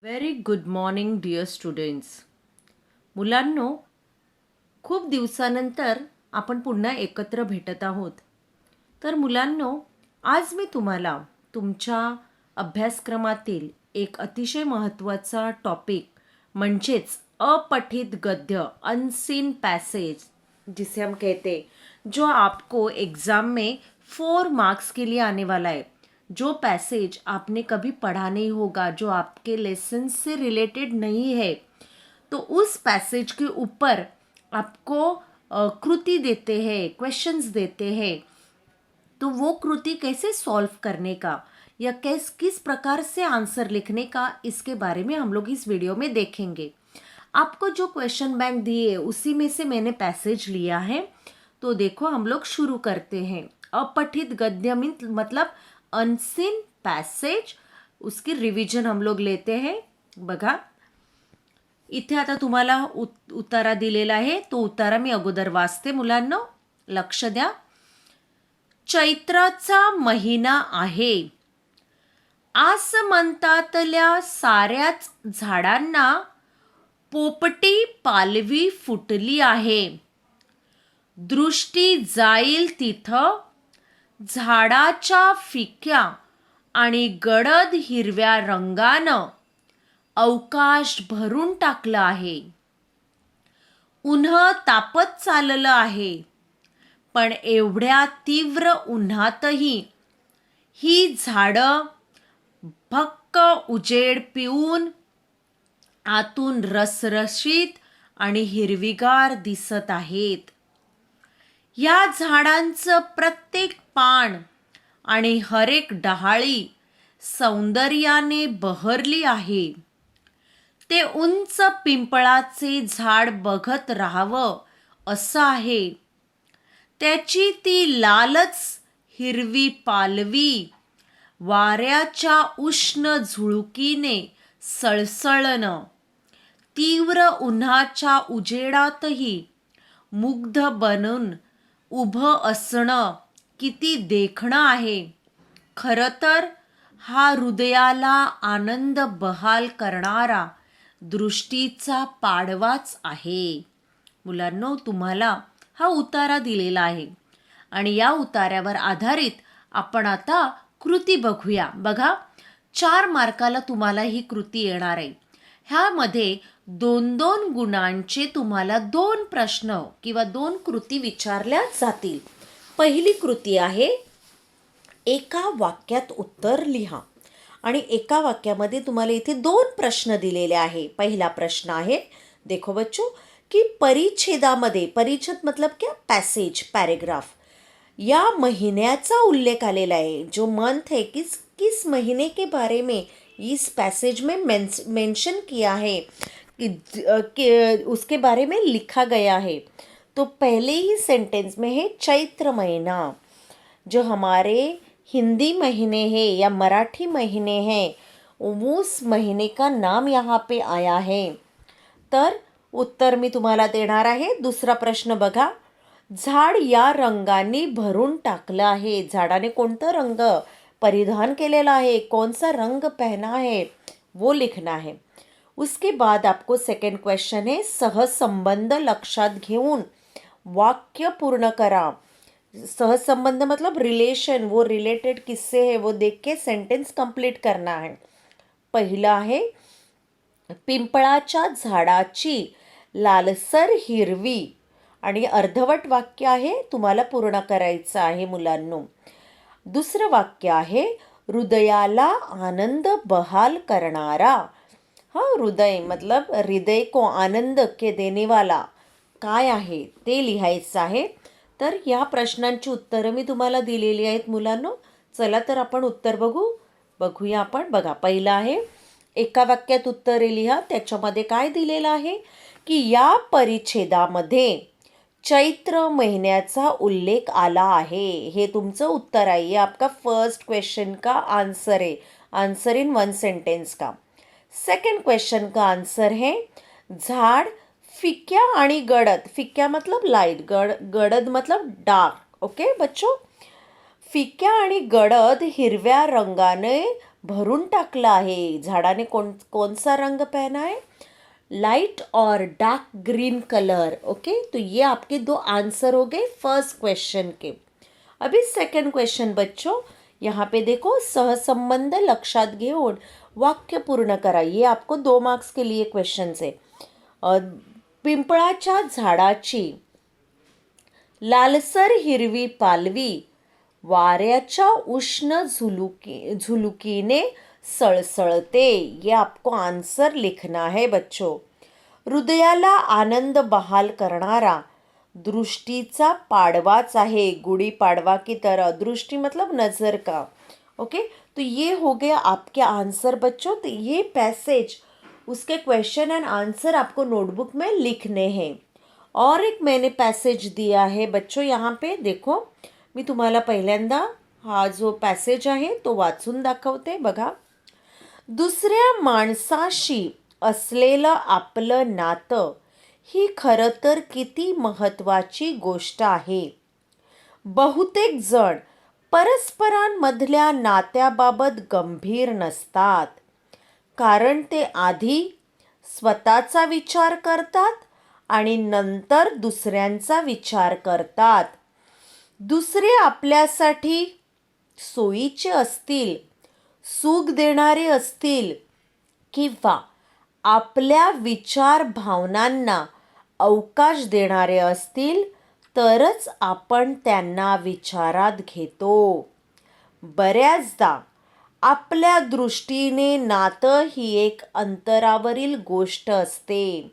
Very good morning dear students. मुलांनो, खूप दिवसानंतर आपण पुन्हा एकत्र भेटत आहोत. तर मुलांनो, आज मी तुम्हाला तुमच्या अभ्यासक्रमातील एक अतिशय महत्त्वाचा टॉपिक म्हणजेच अपठित गद्य, अनसीन पैसेज जिसे हम कहते हैं, जो आपको एग्ज़ाम में 4 मार्क्स के लिए आने वाला है. जो पैसेज आपने कभी पढ़ा नहीं होगा, जो आपके लेसन से रिलेटेड नहीं है, तो उस पैसेज के ऊपर आपको कृति देते हैं, क्वेश्चंस देते हैं. तो वो कृति कैसे सॉल्व करने का या किस प्रकार से आंसर लिखने का, इसके बारे में हम लोग इस वीडियो में देखेंगे. आपको जो क्वेश्चन बैंक दिए उसी में से मैंने पैसेज लिया है. तो देखो, हम लोग शुरू करते हैं. अपठित गद्य मतलब अनसीन पैसेज, उसकी रिविजन हम लोग लेते हैं. बघा, इथे आता तुम्हाला उतारा दिलेला आहे. तो उतारा मी अगोदर वाचते. मुलांनो, लक्ष द्या. चैत्राचा महिना आहे, आसमंतातल्या साऱ्याच झाडांना पोपटी पालवी फुटली आहे. दृष्टी जाईल तिथं झाडाच्या फिक्या आणि गडद हिरव्या रंगानं अवकाश भरून टाकला आहे. उन्ह तापत चाललं आहे, पण एवढ्या तीव्र उन्हातही ही झाडं भक्क उजेड पिऊन आतून रसरशीत आणि हिरवीगार दिसत आहेत. या झाडांचं प्रत्येक पान आणि हरेक डहाळी सौंदर्याने बहरली आहे. ते उंच पिंपळाचे झाड बघत राहावं असं आहे. त्याची ती लालच हिरवी पालवी वाऱ्याच्या उष्ण झुळुकीने सळसळणं, तीव्र उन्हाच्या उजेडातही मुग्ध बनून उभं असणं किती देखणं आहे. खरं तर हा हृदयाला आनंद बहाल करणारा दृष्टीचा पाडवाच आहे. मुलांनो, तुम्हाला हा उतारा दिलेला आहे आणि या उतार्यावर आधारित आपण आता कृती बघूया. बघा, 4 मार्काला तुम्हाला ही कृती येणार आहे. ह्यामध्ये 2-2 गुणांचे तुम्हाला 2 प्रश्न किंवा 2 कृती विचारल्या जातील. पहिली कृती आहे, एका वाक्यात उत्तर लिहा. आणि एका वाक्यामध्ये तुम्हाला इथे 2 प्रश्न दिलेले आहे. पहिला प्रश्न आहे, देखो बच्चों, की परिच्छेदामध्ये, परिच्छेद मतलब क्या, पैसेज, पैराग्राफ, या महीन्याचा उल्लेख आलेला है. जो मंथ है, किस महीने के बारे में इस पैसेज में मेंशन किया है, कि उसके बारे में लिखा गया है. तो पहले ही सेंटेंस में है चैत्र महीना. जो हमारे हिंदी महीने हैं या मराठी महीने हैं, उस महीने का नाम यहाँ पे आया है. तर उत्तर मी तुम्हाला देणार आहे. दुसरा प्रश्न बघा, झाड या रंगाने भरून टाकलं आहे. झाडाने कोणता रंग परिधान केलेला आहे, कौन सा रंग पहना है, वो लिखना है. उसके बाद आपको सेकंड क्वेश्चन है, सहसंबंध लक्षात घेऊन वाक्य पूर्ण करा. सहसंबंध मतलब रिलेशन, वो रिलेटेड किससे है वो देख के सेंटेंस कंप्लीट करना है. पहिला आहे, पिंपळाच्या झाडाची लालसर हिरवी, आणि अर्धवट वाक्य आहे, तुम्हाला पूर्ण करायचं आहे मुलांनो. दुसरं वाक्य आहे, हृदयाला आनंद बहाल करणारा. हृदय मतलब हृदय को आनंद के देने वाला काय आहे ते लिहायचं आहे. तर या प्रश्नांची उत्तरं मी तुम्हाला दिलेली आहेत मुलांनो. चला तर आपण उत्तर बघूया आपण. बघा, पहिला आहे, एका वाक्यात उत्तरे लिहा. त्याच्यामध्ये काय दिलेलं आहे, की या परिच्छेदामध्ये चैत्र महिन्याचा उल्लेख आला आहे. हे तुमचं उत्तर आहे. ये आपका फर्स्ट क्वेश्चन का आंसर है, आंसर इन 1 सेंटेंस का. सेकंड क्वेश्चन का आंसर है, झाड फिक्या आणि गडद. फिक्या मतलब लाइट, गडद मतलब डार्क. ओके बच्चों, फिक्या आणि गडद हिरव्या रंगाने भरून टाकला आहे. झाडाने कौन सा रंग पहना है? लाइट और डार्क ग्रीन कलर. ओके, तो ये आपके 2 आंसर हो गए फर्स्ट क्वेश्चन के. अभी सेकंड क्वेश्चन बच्चों, यहाँ पे देखो, सहसंबंध लक्षात घेऊन वाक्य पूर्ण करा. ये आपको 2 मार्क्स के लिए क्वेश्चन है. पिंपळाच्या झाडाची लालसर हिरवी पालवी वाऱ्याच्या उष्ण झुलुकीने सळसळते. ये आपको आंसर लिखना है बच्चों. हृदयाला आनंद बहाल करणारा दृष्टीचा पाडवाच आहे. गुड़ी पाडवा की तरह. दृष्टि मतलब नज़र का. ओके, तो ये हो गया आपके आंसर बच्चों. तो ये पैसेज, उसके क्वेश्चन एंड आंसर आपको नोटबुक में लिखने हैं. और एक मैंने पैसेज दिया है बच्चों, यहाँ पे देखो, मी तुम्हाला पहिल्यांदा हा जो पॅसेज आहे तो वाचून दाखवते बघा. दुसऱ्या माणसाशी असलेलं आपलं नातं ही खरं तर किती महत्त्वाची गोष्ट आहे. बहुतेक जण परस्परांमधल्या नात्याबाबत गंभीर नसतात, कारण ते आधी स्वतःचा विचार करतात आणि नंतर दुसऱ्यांचा विचार करतात. दुसरे आपल्यासाठी सोयीचे असतील, सुख देणारे असतील किंवा आपल्या विचार भावनांना अवकाश देणारे असतील तरच आपण त्यांना विचारात घेतो. बऱ्याचदा आपल्या दृष्टीने नातं ही एक अंतरावरील गोष्ट असते.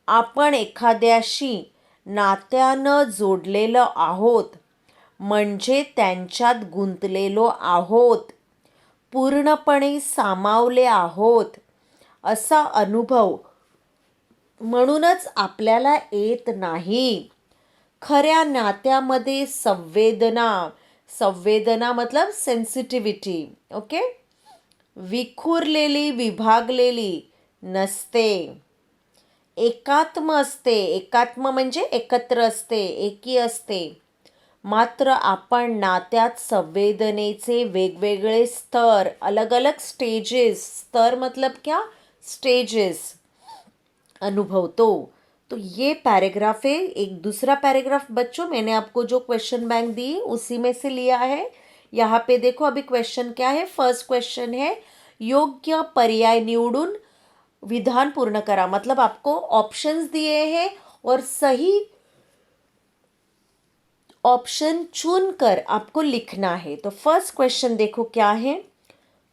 आपण एखाद्याशी नात्यानं जोडलेलो आहोत म्हणजे त्यांच्यात गुंतलेलो आहोत, पूर्णपणे सामावले आहोत असा अनुभव म्हणूनच आपल्याला येत नाही. खऱ्या नात्यामध्ये संवेदना मतलब सेन्सिटिव्हिटी, ओके, विखुरलेली विभागलेली नसते. एकात्म असते. एकात्म म्हणजे एकत्र असते, एकी असते. मात्र आपण नात्यात संवेदनेचे वेगवेगळे स्तर, अलग अलग स्टेजेस, स्तर मतलब क्या, स्टेजेस अनुभवतो. तो ये पैराग्राफ है. एक दूसरा पैराग्राफ बच्चों मैंने आपको जो क्वेश्चन बैंक दी उसी में से लिया है. यहाँ पे देखो, अभी क्वेश्चन क्या है. फर्स्ट क्वेश्चन है योग्य पर्याय निवडून विधान पूर्ण करा. मतलब आपको ऑप्शंस दिए हैं और सही ऑप्शन चुनकर आपको लिखना है. तो फर्स्ट क्वेश्चन देखो क्या है.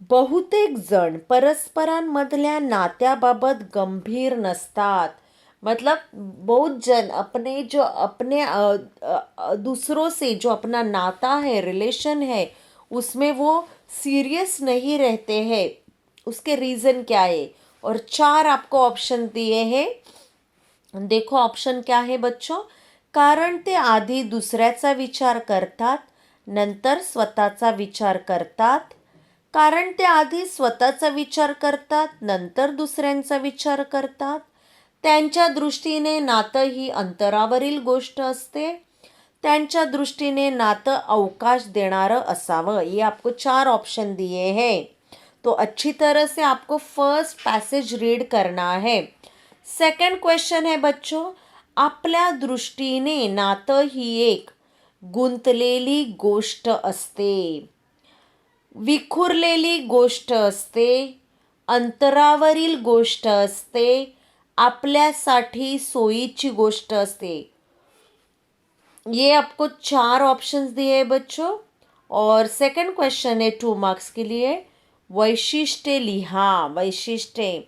बहुतेक जण परस्परांमधल्या नात्याबाबत गंभीर नसतात. मतलब बहुत जन अपने दूसरों से जो अपना नाता है, रिलेशन है, उसमें वो सीरियस नहीं रहते हैं. उसके रीज़न क्या है. और 4 आपको ऑप्शन दिए हैं. देखो ऑप्शन क्या है बच्चों. कारण ते आधी दुसऱ्याचा विचार करतात, नंतर स्वतःचा विचार करतात. कारण ते आधी स्वतःचा विचार करतात, नंतर दुसऱ्यांचा विचार करतात. त्यांच्या दृष्टीने नातं ही अंतरावरील गोष्ट असते. त्यांच्या दृष्टीने नातं अवकाश देणारं असावं. ये आपको 4 ऑप्शन दिए हैं. तो अच्छी तरह से आपको फर्स्ट पैसेज रीड करना है. सेकंड क्वेश्चन है बच्चों, आपल्या दृष्टीने नातं ही एक गुंतलेली गोष्ट असते, विखुरलेली गोष्ट असते, अंतरावरील गोष्ट असते, आपल्यासाठी सोयीची गोष्ट असते. ये आपको 4 ऑप्शंस दिए हैं बच्चों. और सेकंड क्वेश्चन है 2 मार्क्स के लिए. वैशिष्ट्य लिहा. वैशिष्ट्य,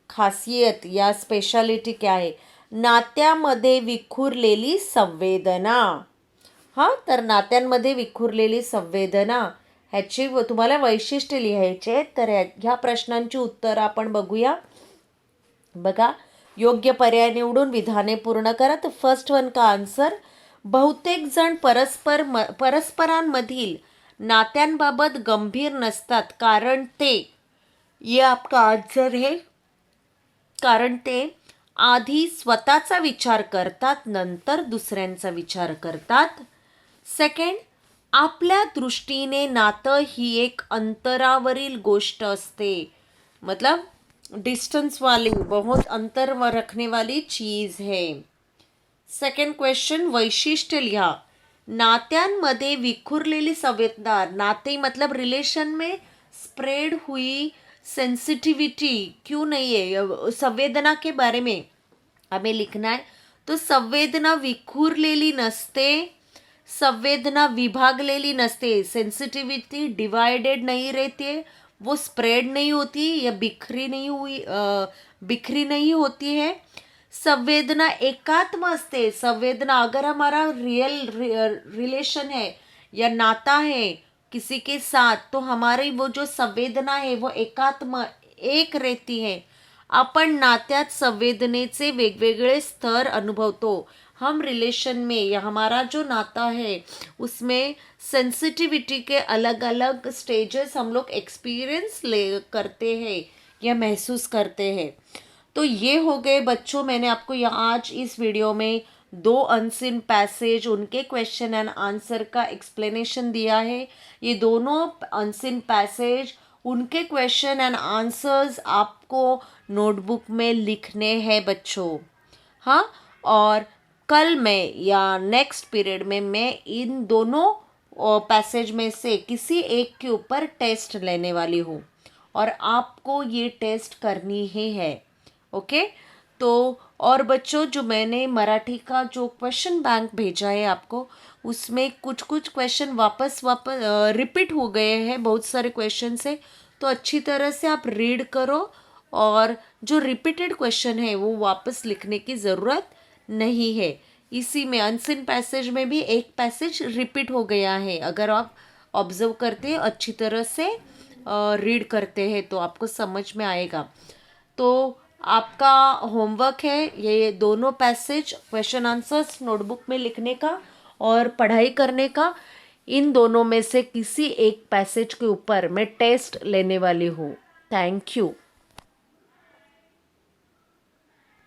खासियत या स्पेशालिटी क्या आहे. नात्यामध्ये विखुरलेली संवेदना. हां, तर नात्यांमध्ये विखुरलेली संवेदना ह्याची तुम्हाला वैशिष्ट्य लिहायचे आहेत. तर ह्या प्रश्नांची उत्तरं आपण बघूया. बघा, योग्य पर्याय निवडून विधाने पूर्ण करा. तर फर्स्ट वन का आन्सर, बहुतेक जण परस्परांमधील नात्यांबाबत गंभीर नसतात, कारण ते, ये आपका आन्सर है, कारण ते आधी स्वतःचा विचार करतात, नंतर दुसऱ्यांचा विचार करतात. सेकंड, आपल्या दृष्टीने नातं ही एक अंतरावरील गोष्ट असते. मतलब डिस्टेंस वाली, बहुत अंतर रखने वाली चीज है. सेकंड क्वेश्चन, वैशिष्ट्य लिहा. नात्यांमध्ये विखुरलेली संवेदना, नाते मतलब रिलेशन में स्प्रेड हुई सेंसिटिविटी क्यों नहीं है, संवेदना के बारे में हमें लिखना है. तो संवेदना विखुरलेली नसते, संवेदना विभागलेली नसते, सेंसिटिविटी डिवाइडेड नहीं रहती है, वो स्प्रेड नहीं होती या बिखरी नहीं होती है. संवेदना एकात्म असते. संवेदना अगर हमारा रियल रिलेशन है या नाता है किसी के साथ, तो हमारी वो जो संवेदना है वो एकात्म एक रहती है. आपण नात्यात संवेदनेचे वेगवेगळे स्तर अनुभवतो. हम रिलेशन में या हमारा जो नाता है उसमें सेंसिटिविटी के अलग अलग स्टेजेस हम लोग एक्सपीरियंस करते हैं या महसूस करते हैं. तो ये हो गए बच्चों, मैंने आपको यहाँ आज इस वीडियो में 2 अनसीन पैसेज, उनके क्वेश्चन एंड आंसर का एक्सप्लेनेशन दिया है. ये दोनों अनसीन पैसेज, उनके क्वेश्चन एंड आंसर्स आपको नोटबुक में लिखने हैं बच्चों. हाँ, और कल मैं या नेक्स्ट पीरियड में मैं इन दोनों पैसेज में से किसी एक के ऊपर टेस्ट लेने वाली हूँ और आपको ये टेस्ट करनी ही है. ओके. तो और बच्चों, जो मैंने मराठी का जो क्वेश्चन बैंक भेजा है आपको, उसमें कुछ कुछ क्वेश्चन वापस रिपीट हो गए हैं, बहुत सारे क्वेश्चन से. तो अच्छी तरह से आप रीड करो और जो रिपीटेड क्वेश्चन है वो वापस लिखने की ज़रूरत नहीं है. इसी में अनसीन पैसेज में भी एक पैसेज रिपीट हो गया है. अगर आप ऑब्जर्व करते हैं, अच्छी तरह से रीड करते हैं, तो आपको समझ में आएगा. तो आपका होमवर्क है ये दोनों पैसेज क्वेश्चन आंसर्स नोटबुक में लिखने का और पढ़ाई करने का. इन दोनों में से किसी एक पैसेज के ऊपर मैं टेस्ट लेने वाली हूँ. Thank you.